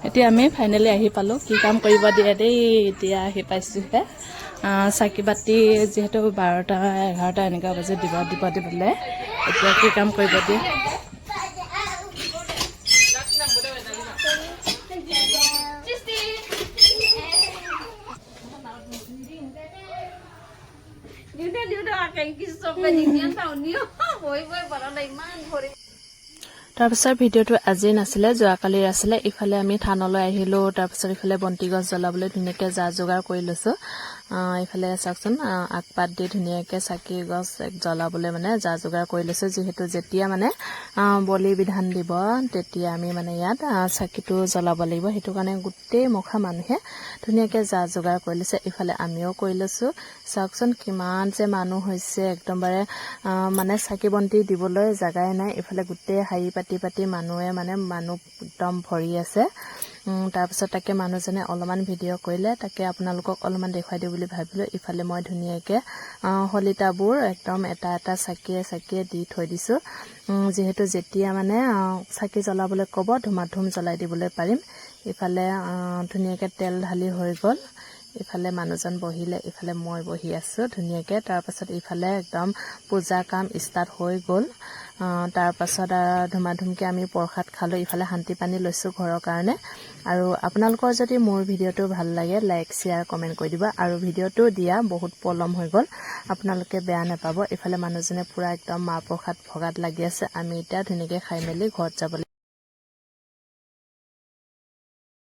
এতিয়া আমি ফাইনেলি আহি পালোঁ কি কাম কৰিব দিয়ে দেই এতিয়া আহি পাইছোঁহে চাকি বাতি যিহেতু 12টা 11টা এনেকুৱা বাজে দিবলৈ এতিয়া কি কাম কৰিব দিয়ে তাৰপিছত ভিডিঅ'টো আজি নাছিলে যোৱাকালিৰ আছিলে ইফালে আমি থানলৈ আহিলোঁ তাৰপিছত ইফালে বন্তি গছ জ্বলাবলৈ ধুনীয়াকৈ যা যোগাৰ কৰি লৈছোঁ ইফালে চাওকচোন আগপাত দি ধুনীয়াকৈ চাকি গছ জ্বলাবলৈ মানে যা যোগাৰ কৰি লৈছোঁ যিহেতু যেতিয়া মানে বলি বিধান দিব তেতিয়া আমি মানে ইয়াত চাকিটো জ্বলাব লাগিব সেইটো কাৰণে গোটেই মখা মানুহে ধুনীয়াকৈ যা যোগাৰ কৰি লৈছে ইফালে আমিও কৰি লৈছোঁ চাওকচোন কিমান যে মানুহ হৈছে একদমবাৰে মানে চাকি বন্তি দিবলৈ জাগাই নাই ইফালে গোটেই হাৰি পাতি মানুহে মানে মানুহ একদম ভৰি আছে তাৰপিছত তাকে মানুহজনে অলপমান ভিডিঅ' কৰিলে তাকে আপোনালোকক অলপমান দেখুৱাই দিওঁ বুলি ভাবিলোঁ ইফালে মই ধুনীয়াকৈ শলিতাবোৰ একদম এটা এটা চাকিয়ে দি থৈ দিছোঁ যিহেতু যেতিয়া মানে চাকি জ্বলাবলৈ ক'ব ধুমাধুম জ্বলাই দিবলৈ পাৰিম ইফালে ধুনীয়াকৈ তেল ঢালি হৈ গ'ল ইফালে মানুহজন বহিলে ইফালে মই বহি আছোঁ ধুনীয়াকৈ তাৰপাছত ইফালে একদম পূজা কাম ষ্টাৰ্ট হৈ গ'ল তাৰপাছত ধুমাধুমকৈ আমি প্ৰসাদ খালোঁ ইফালে শান্তি পানী লৈছোঁ ঘৰৰ কাৰণে আৰু আপোনালোকৰ যদি মোৰ ভিডিঅ'টো ভাল লাগে লাইক শ্বেয়াৰ কমেণ্ট কৰি দিব আৰু ভিডিঅ'টো দিয়া বহুত পলম হৈ গ'ল আপোনালোকে বেয়া নাপাব ইফালে মানুহজনে পূৰা একদম মাহ প্ৰসাদ ভগাত লাগি আছে আমি এতিয়া ধুনীয়াকৈ খাই মেলি ঘৰত যাব